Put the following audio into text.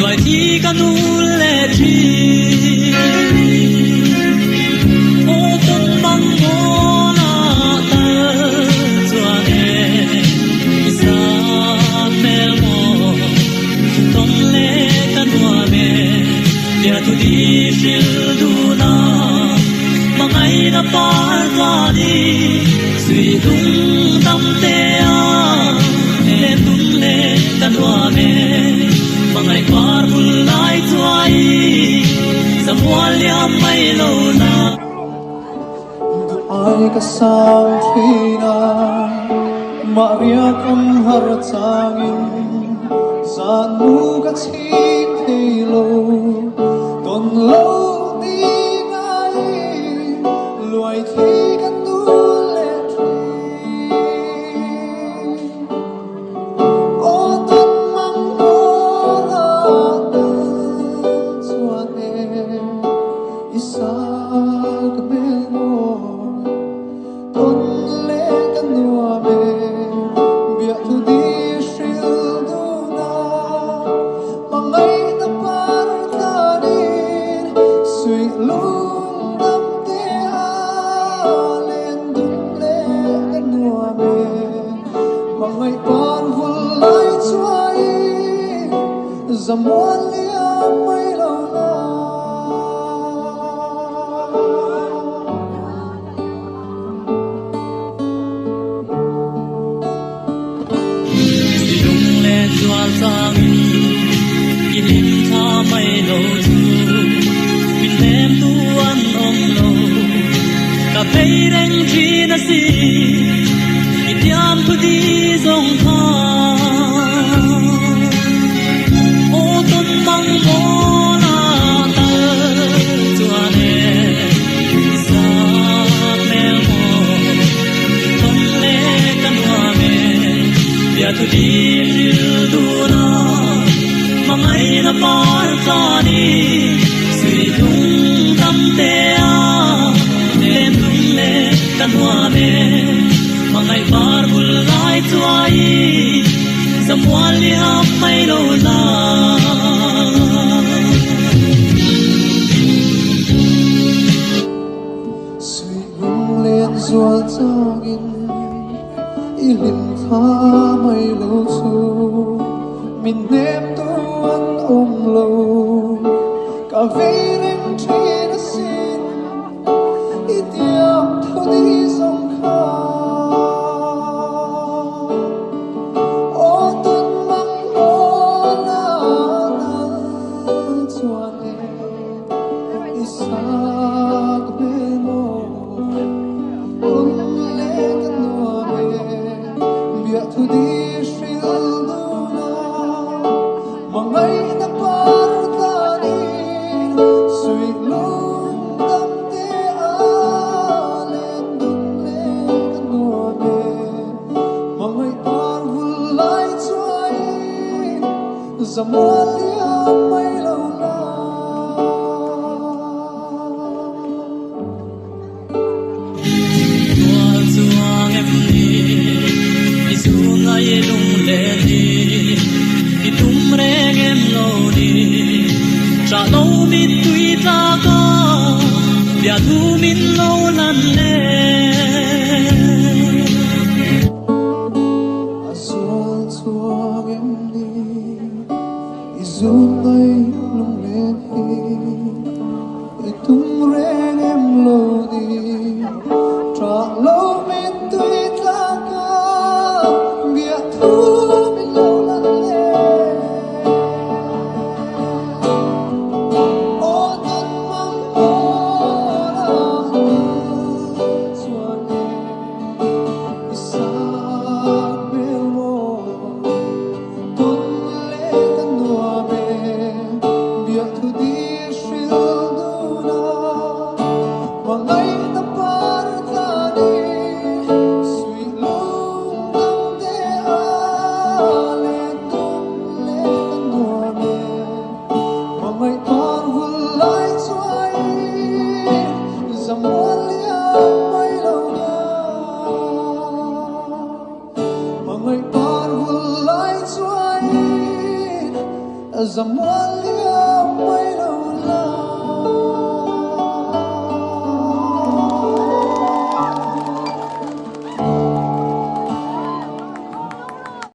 loài thi ca nu lệ tri ô tôn băng ngô na tơ chua nè sa mel mo tôn lệ ca nua mẹ dia tu đi shil du na mangai na par la đi suy dung tâm te a le tung le ca nua mẹ mangai par bul lai chuai zamwal ya mai lo na ai ka sang thina maria kam har changin san mu ka chin thelo ton lo ti ngai luai thi ka tu le tri o ton mang mo la chuan e isa ka bel mo ton le ka nua me bia tu di shil du na mangai na par ta din sui lung dam te a len dum le ka nua me mangai par hul lai chuai zamwal lia mai lo na chuan sang in lim tha mai lo chu min nem tu an om lo ka pei reng chi na si i thiam tu di zong tha o ton mang mo na ta chuan e sa mel mo ton le kan wa me ya tu di mangai na par ta ni sui dung tâm te a len dung le kan hoa me mangai par bul lai chuai zamwal lia mai lo na sui lung len zual changin ilim tha mai lo chu min nem tu an om lo ka vei reng thi na sin i tiam thu di song kha o ton mang mo na chuan e isa ka bel mo on le ka nua me bia thu di shil du na mangai na par ta ni sui lung dam te a len dum le ka nua me mangai par hul lai chuai zamwal lia mai lo na chuan chuang em ni i su ngai lung le ni i tum reng em lo ni tra lo mittui tlak bia thu min lo lan le azul chuang em ni izul ngai lung le hi i tum reng em lo ni tra lo min tui tlak bia thu min lo lan le o ton mang mo la chuan e isa bel mo ton le ka nua me bia thu di shil du na mangai na par ta ni zamualia mai